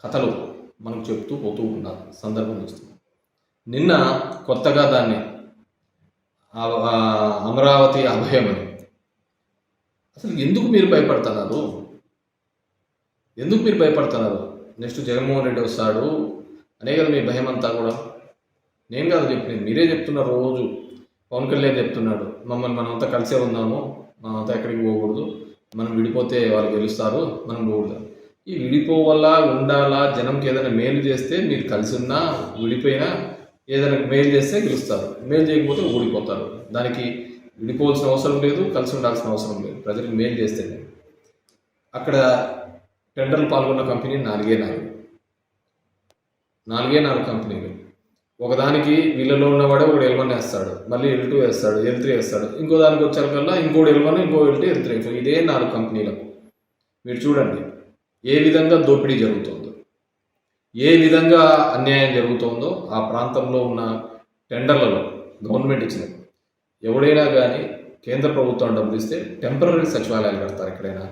కథలు మనకు చెప్తూ పోతూ ఉన్నారు, సందర్భం చూస్తున్నాం. నిన్న కొత్తగా దాన్ని అమరావతి అభయమని, అసలు ఎందుకు మీరు భయపడుతున్నారు? ఎందుకు మీరు భయపడుతున్నారు? నెక్స్ట్ జగన్మోహన్ రెడ్డి వస్తాడు అనే కదా మీ భయం అంతా కూడా. నేను కాదు చెప్పింది, మీరే చెప్తున్నారు. రోజు పవన్ కళ్యాణ్ చెప్తున్నాడు, మమ్మల్ని మనమంతా కలిసే ఉందాము, మనమంతా ఎక్కడికి పోకూడదు, మనం విడిపోతే వాళ్ళు గెలుస్తారు, మనం పోకూడదు. ఈ విడిపోవాలా ఉండాలా, జనంకి ఏదైనా మేలు చేస్తే మీరు కలిసి ఉన్నా విడిపోయినా ఏదైనా మేలు చేస్తే గెలుస్తారు, మేలు చేయకపోతే ఓడిపోతారు. దానికి విడిపోవాల్సిన అవసరం లేదు, కలిసి ఉండాల్సిన అవసరం లేదు. ప్రజలకు మేలు చేస్తే అక్కడ టెండర్లు పాల్గొన్న కంపెనీ నాలుగే నాలుగు కంపెనీలు. ఒకదానికి వీళ్ళలో ఉన్నవాడే ఒకడు L1 వేస్తాడు, మళ్ళీ L2 వేస్తాడు, L3 వేస్తాడు. ఇంకో దానికి వచ్చాకల్లా ఇంకోటి L1, ఇంకో L2, L3. ఇదే 4 కంపెనీలకు. మీరు చూడండి ఏ విధంగా దోపిడీ జరుగుతుందో, ఏ విధంగా అన్యాయం జరుగుతుందో. ఆ ప్రాంతంలో ఉన్న టెండర్లలో గవర్నమెంట్ ఇచ్చినది. ఎవడైనా కానీ కేంద్ర ప్రభుత్వం డబ్బులు ఇస్తే టెంపరీ సచివాలయాలు కడతారు ఎక్కడైనా.